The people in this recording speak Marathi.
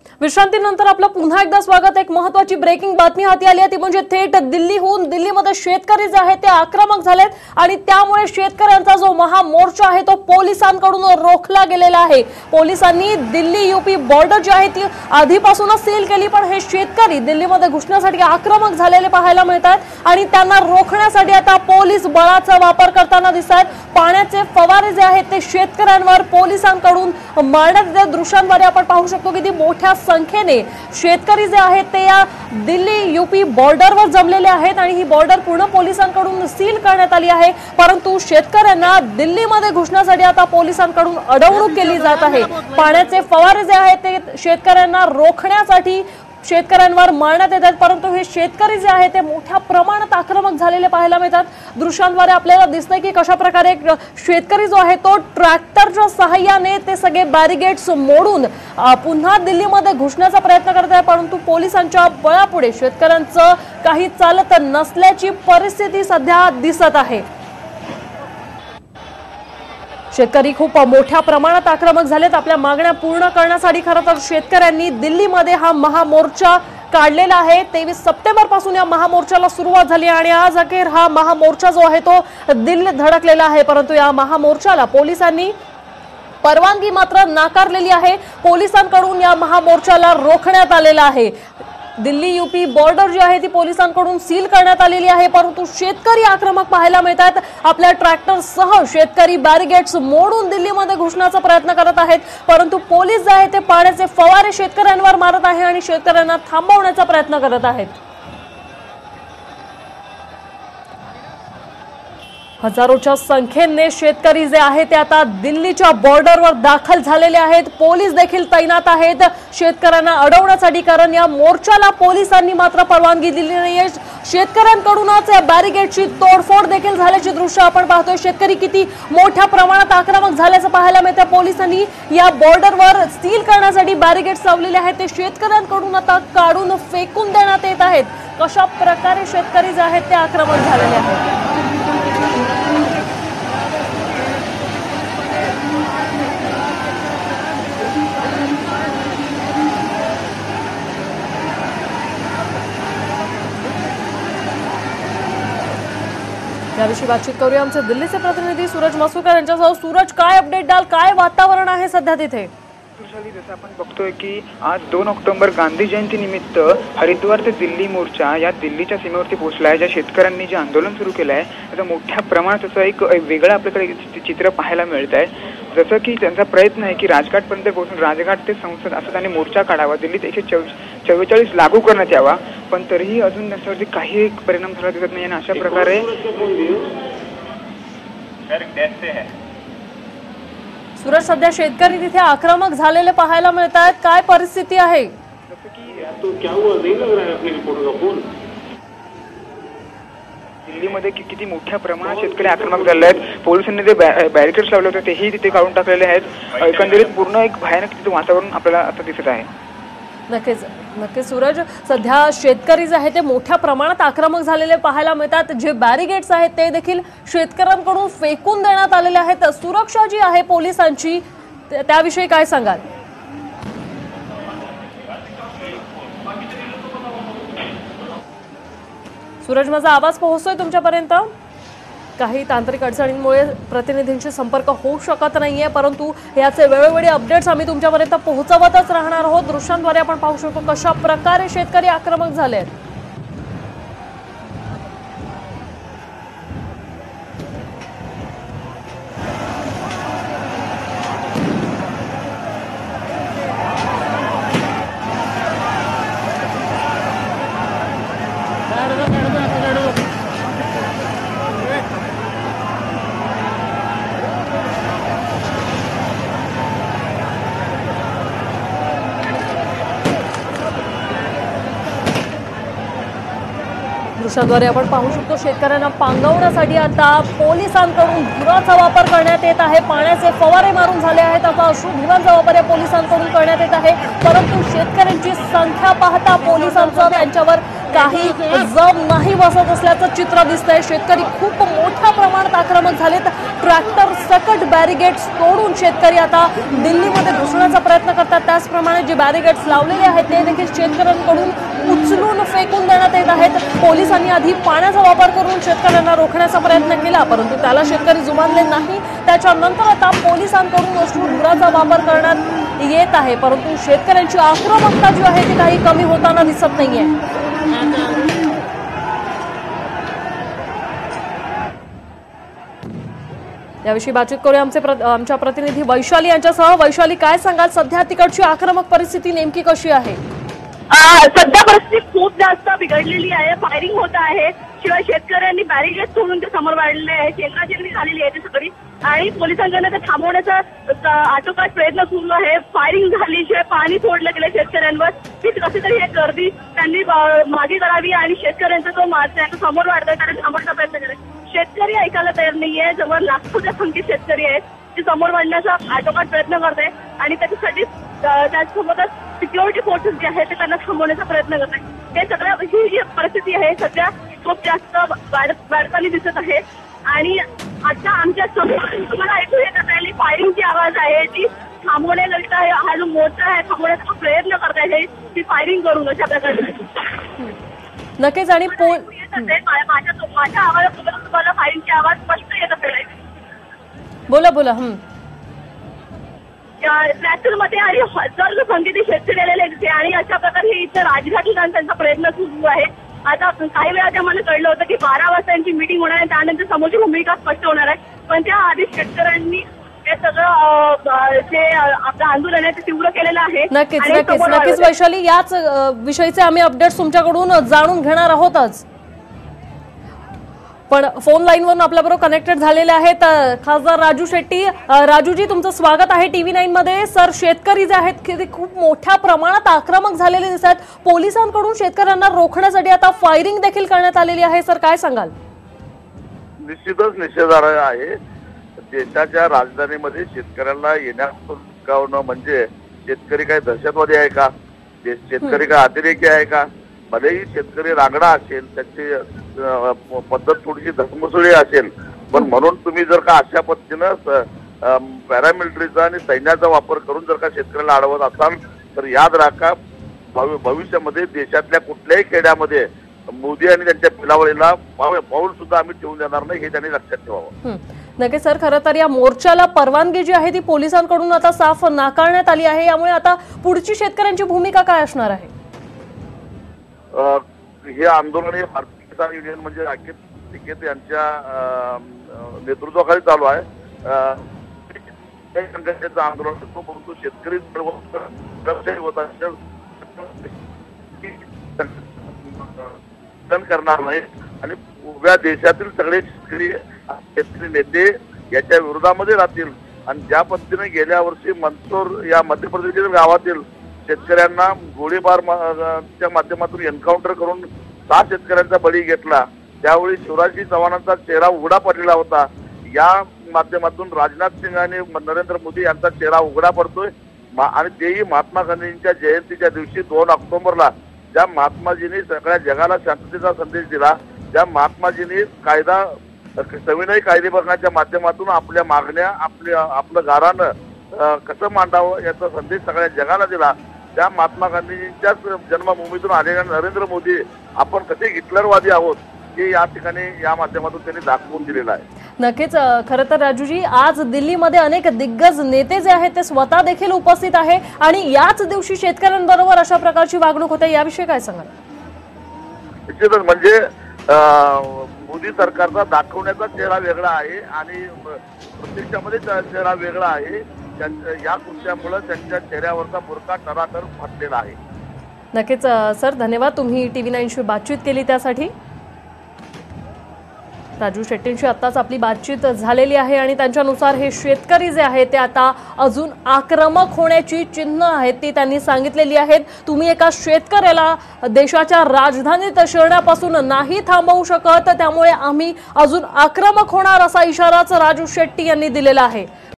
विश्रांतीनंतर आपलं पुन्हा एकदा स्वागत। एक महत्त्वाची ब्रेकिंग बातमी हाती आली आहे ती म्हणजे थेट दिल्लीमध्ये शेतकरी जे आहेत ते आक्रमक झालेत आणि त्यामुळे शेतकऱ्यांचा जो महामोर्चा आहे तो पोलिसांकडून रोखला गेलेला आहे। पोलिसांनी दिल्ली यूपी बॉर्डर जी आहे ती आधीपासूनच सील केली, पण हे शेतकरी दिल्लीमध्ये घुसण्यासाठी आक्रमक झालेले पाहायला मिळतात आणि त्यांना रोखण्यासाठी आता पोलीस बळाचा वापर करताना दिसतात। पाण्याचे फवारे जे आहेत ते शेतकऱ्यांवर पोलिसांकडून मारण्यात येत दृश्यांद्वारे आपण पाहू शकतो की मोठ्या संख्येने शेतकरी जे आहेत ते या दिल्ली यूपी बॉर्डरवर जमलेले आहेत आणि ही बॉर्डर पूर्ण पोलिसांकडून सील करण्यात आली आहे। परंतु शेतकऱ्यांना दिल्लीमध्ये घुसण्यासाठी आता पोलिसांकडून अडवणूक केली जात आहे। पाण्याचे फवारे जे आहेत ते शेतकऱ्यांना रोखण्यासाठी शेतकऱ्यांवर मारण्यात येतात, परंतु हे शेतकरी जे आहेत ते मोठ्या प्रमाणात आक्रमक झालेले पाहायला मिळतात। दृश्यांद्वारे आपल्याला दिसतंय की कशा प्रकारे शेतकरी जो आहे तो ट्रॅक्टरच्या सहाय्याने ते सगळे बॅरिगेट्स मोडून पुन्हा दिल्लीमध्ये घुसण्याचा प्रयत्न करत आहे, परंतु पोलिसांच्या बळापुढे शेतकऱ्यांचं काही चालत नसल्याची परिस्थिती सध्या दिसत आहे। शेतकरी खूप मोठ्या प्रमाणात आक्रमक झालेत। आपल्या मागण्या पूर्ण करण्यासाठी खरं तर शेतकऱ्यांनी दिल्लीमध्ये हा महामोर्चा काढलेला आहे। 23 सप्टेंबर पासून या महामोर्चाला सुरुवात झाली आणि आज अखेर हा महामोर्चा जो आहे तो दिल्लीत धडकलेला आहे, परंतु या महामोर्चाला पोलिसांनी परवानगी मात्र नाकारलेली आहे। पोलिसांकडून या महामोर्चाला रोखण्यात आलेला आहे। दिल्ली यूपी बॉर्डर जी आहे ती पोलिसांकडून सील करण्यात आलेली आहे, परंतु शेतकरी आक्रमक पाहायला मिळतात। आपल्या ट्रॅक्टरसह शेतकरी बॅरिगेट्स मोडून दिल्लीमध्ये घुसण्याचा प्रयत्न करत आहेत, परंतु पोलीस जे आहेत ते पाण्याचे फवारे शेतकऱ्यांवर मारत आहे आणि शेतकऱ्यांना थांबवण्याचा प्रयत्न करत आहेत। हजारोच्या संख्येने शेतकरी जे आहेत ते आता दिल्लीच्या बॉर्डरवर दाखल झालेले आहेत। पोलीस देखील तैनात आहेत शेतकऱ्यांना अडवण्यासाठी, कारण या मोर्चाला पोलिसांनी मात्र परवानगी दिली नाहीये। शेतकऱ्यांकडूनच या बॅरिगेटची तोडफोड देखील झाल्याची दृश्य आपण पाहतोय। शेतकरी किती मोठ्या प्रमाणात आक्रमक झाल्याचं पाहायला मिळतं। पोलिसांनी या बॉर्डरवर सील करण्यासाठी बॅरिगेट्स लावलेले आहेत, ते शेतकऱ्यांकडून आता काढून फेकून देण्यात येत आहेत। कशा प्रकारे शेतकरी जे आहेत ते आक्रमक झालेले आहेत। याविषयी बातचीत करूया आमचे दिल्लीचे प्रतिनिधी सूरज मसूरकर यांच्यासह। सूरज, काय अपडेट द्याल, काय वातावरण आहे सध्या तिथे? जसं आपण बघतोय की आज 2 ऑक्टोबर गांधी जयंती निमित्त हरिद्वार ते दिल्ली मोर्चा या दिल्लीच्या सीमेवरती पोहोचला आहे। ज्या शेतकऱ्यांनी जे आंदोलन सुरू केलं आहे त्याचा मोठ्या प्रमाणात त्याचं एक वेगळं आपल्याकडे चित्र पाहायला मिळत आहे। जसं की त्यांचा प्रयत्न आहे की राजघाटपर्यंत पोहोचून राजघाट ते संसद असं त्यांनी मोर्चा काढावा, दिल्लीत 144 लागू करण्यात यावा, पण तरीही अजून त्याच्यावरती काही परिणाम झाला दिसत नाही आणि अशा प्रकारे सूरज, सध्या शेतकरी तिथे आक्रमक झालेले पाहायला मिळतात, काय परिस्थिती आहे? दिल्लीमध्ये किती मोठ्या प्रमाणात शेतकरी आक्रमक झाले आहेत। पोलिसांनी जे बॅरिकेड्स लावले होते तेही तिथे काढून टाकलेले आहेत। एकंदरीत पूर्ण एक भयानक तिथे वातावरण आपल्याला आता दिसत आहे। नक्कीच सूरज, सध्या शेतकरी जे आहे ते मोठ्या प्रमाणात आक्रमक झालेले पाहायला मिळतात। जे बॅरिगेट्स आहेत ते देखील शेतकऱ्यांकडून फेकून देण्यात आलेले आहेत। सुरक्षा जी आहे पोलिसांची त्याविषयी काय सांगाल? सूरज, माझा आवाज पोहोचतोय तुमच्यापर्यंत? काही तांत्रिक अडचणींमुळे प्रतिनिधींशी संपर्क होऊ शकत नाहीये, परंतु याचे वेळोवेळी अपडेट्स आम्ही तुमच्यापर्यंत पोहोचवतच राहणार आहोत। दृश्यांद्वारे आपण पाहू शकतो कशा प्रकारे शेतकरी आक्रमक झाले आहेत। दृश्यांद्वारे आपण पाहू शकतो शेतकऱ्यांना पांगवण्यासाठी आता पोलिसांकडून धुराचा वापर करण्यात येत आहे। पाण्याचे फवारे मारून झाले आहेत। आता अश्रुधुराचा वापर या पोलिसांकडून करण्यात येत आहे, परंतु शेतकऱ्यांची संख्या पाहता पोलिसांचं त्यांच्यावर काही जम नाही बसत असल्याचं चित्र दिसतंय। शेतकरी खूप मोठ्या प्रमाणात आक्रमक झालेत। ट्रॅक्टर सकट बॅरिगेड्स तोडून शेतकरी आता दिल्लीमध्ये घुसण्याचा प्रयत्न करतात। त्याचप्रमाणे जे बॅरिगेड्स लावलेले आहेत ते देखील शेतकऱ्यांकडून उचलून फेकून देण्यात येत आहेत। पोलिसांनी आधी पाण्याचा वापर करून शेतकऱ्यांना रोखण्याचा प्रयत्न केला, परंतु त्याला शेतकरी जुमानले नाही। त्याच्यानंतर आता पोलिसांकडून अश्रुधुराचा वापर करण्यात येत आहे, परंतु शेतकऱ्यांची आक्रमकता जी आहे ती काही कमी होताना दिसत नाहीये। याविषयी बातचीत करूया आमच्या प्रतिनिधी वैशाली यांच्यासह। वैशाली, काय सांगाल, सध्या तिकडची आक्रमक परिस्थिती नेमकी कशी आहे? सध्या परिस्थिती खूप जास्त बिघडलेली आहे। फायरिंग होत आहे, शिवाय शेतकऱ्यांनी बॅरिगेड सोडून ते समोर वाढलेले आहे। चेंगराचेंगरी झालेली आहे ते सगळी, आणि पोलिसांकडनं ते थांबवण्याचा आटोकाट प्रयत्न सुरू आहे। फायरिंग झाली, शिवाय पाणी सोडलं गेलं शेतकऱ्यांवर की कशी तरी हे गर्दी त्यांनी मागे करावी आणि शेतकऱ्यांचा जो मार्च आहे तो समोर वाढतोय त्याला थांबवण्याचा प्रयत्न करायचा। शेतकरी ऐकायला तयार नाहीये। जवळ लाखोच्या संख्येत शेतकरी आहेत ते समोर वाढण्याचा आटोकाट प्रयत्न करत आहे, आणि त्याच्यासाठी त्याचसोबतच सिक्युरिटी फोर्सेस जे आहेत ते त्यांना थांबवण्याचा प्रयत्न करत आहे। हे सगळ्या ही जी परिस्थिती आहे सध्या खूप जास्त वाढताना दिसत आहे। आणि आता आमच्या समोर तुम्हाला ऐकू येत असेल फायरिंगची आवाज आहे जी थांबवण्याकरिता हा जो मोर्चा आहे थांबवण्याचा प्रयत्न करत आहे ती फायरिंग करून अशा प्रकारे। नक्कीच, आणि माझ्या आवाजासोबत तुम्हाला फायरिंगची आवाज स्पष्ट येत असेल। बोला बोला। ट्रॅक्टरमध्ये आणि हजारो संख्येने शेतकरी आलेले तिथे, आणि अशा प्रकारे इथं राजघाट त्यांचा प्रयत्न सुरू आहे। आता काही वेळा आम्हाला कळलं होतं की 12 वाजता यांची मीटिंग होणार आहे, त्यानंतर समोरची भूमिका स्पष्ट होणार आहे, पण त्या आधी शेतकऱ्यांनी हे सगळं जे आपलं आंदोलन आहे ते तीव्र केलेलं आहे। नक्कीच नक्कीच नक्कीच वैशाली, याच विषयीचे आम्ही अपडेट्स तुमच्याकडून जाणून घेणार आहोतच। पण फोन लाईनवरून आपल्याबरोबर कनेक्टेड झालेले आहेत खासदार राजू शेट्टी। राजूजी, तुमचं स्वागत आहे TV9 मध्ये। सर, शेतकरी जे आहेत ते खूप मोठ्या प्रमाणात आक्रमक झालेले दिसतात। पोलिसांकडून शेतकऱ्यांना रोखण्यासाठी आता फायरिंग देखील करण्यात आलेली आहे। सर, काय सांगाल? निश्चितच निषेधार्ह आहे। देशाच्या राजधानीमध्ये शेतकऱ्यांना येण्याचं म्हणजे शेतकरी काय दहशतवादी आहे का? शेतकरी काय अतिरेकी आहे का? भलेही शेतकरी रांगडा असेल, त्याची पद्धत थोडीशी धर्मसुळी असेल, पण म्हणून तुम्ही जर का अशा पद्धतीनं पॅरामिलिटरीचा आणि सैन्याचा वापर करून जर का शेतकऱ्याला अडवत असाल तर याद राखा, भविष्यामध्ये देशातल्या कुठल्याही खेड्यामध्ये मोदी आणि त्यांच्या पिलावळीला पाऊल सुद्धा आम्ही ठेवून देणार नाही, हे त्यांनी लक्षात ठेवावं। नक्कीच सर, खरं तर या मोर्चाला परवानगी जी आहे ती पोलिसांकडून आता साफ नाकारण्यात आली आहे। यामुळे आता पुढची शेतकऱ्यांची भूमिका काय असणार आहे? हे आंदोलन हे भारतीय किसान युनियन म्हणजे राकेश टिकेत यांच्या नेतृत्वाखाली चालू आहे। संघटनेचं आंदोलन असतो, परंतु शेतकरी करणार नाही, आणि उभ्या देशातील सगळे शेतकरी नेते याच्या विरोधामध्ये राहतील। आणि ज्या पद्धतीने गेल्या वर्षी मंदसौर या मध्य प्रदेशातील गावातील शेतकऱ्यांना गोळीबारच्या माध्यमातून एन्काउंटर करून 6 शेतकऱ्यांचा बळी घेतला, त्यावेळी शिवराजजी चव्हाणांचा चेहरा उघडा पडलेला होता। या माध्यमातून राजनाथ सिंग आणि नरेंद्र मोदी यांचा चेहरा उघडा पडतोय, आणि तेही महात्मा गांधींच्या जयंतीच्या दिवशी 2 ऑक्टोबरला, ज्या महात्माजींनी सगळ्या जगाला शांततेचा संदेश दिला, ज्या महात्माजींनी सविनय कायदेभंगाच्या माध्यमातून आपल्या मागण्या आपलं गाऱ्हाणं कसं मांडावं याचा संदेश सगळ्या जगाला दिला, त्या महात्मा गांधींच्याच जन्मभूमीतून आलेल्या नरेंद्र मोदी आपण कसे हिटलरवादी आहोत हे या ठिकाणी या माध्यमातून त्यांनी दाखवून दिलेलं आहे। नक्कीच, खरं तर राजूजी, आज दिल्लीमध्ये अनेक दिग्गज नेते जे आहेत ते स्वतः देखील उपस्थित आहे, आणि याच दिवशी शेतकऱ्यांबरोबर अशा प्रकारची वागणूक होते, याविषयी काय सांगाल? निश्चितच, म्हणजे मोदी सरकारचा दाखवण्याचा चेहरा वेगळा आहे आणि प्रत्यक्षामध्ये चेहरा वेगळा आहे। या कृत्यामुळे त्यांच्या चेहऱ्यावरचा बुरका टराटर फाटलेला आहे। नक्कीच सर, धन्यवाद, तुम्ही TV9शी बातचीत केली त्यासाठी। राजू शेट्टींशी आत्ताच आपली बातचीत झालेली आहे आणि त्यांच्यानुसार हे शेतकरी जे आहेत ते आता अजून आक्रमक होण्याची चिन्ह आहेत ती त्यांनी सांगितलेली आहेत। तुम्ही एका शेतकऱ्याला देशाच्या राजधानीत शहरापासून नाही थांबवू शकत, त्यामुळे आम्ही अजून आक्रमक होणार असा इशाराच राजू शेट्टी यांनी दिलेला आहे।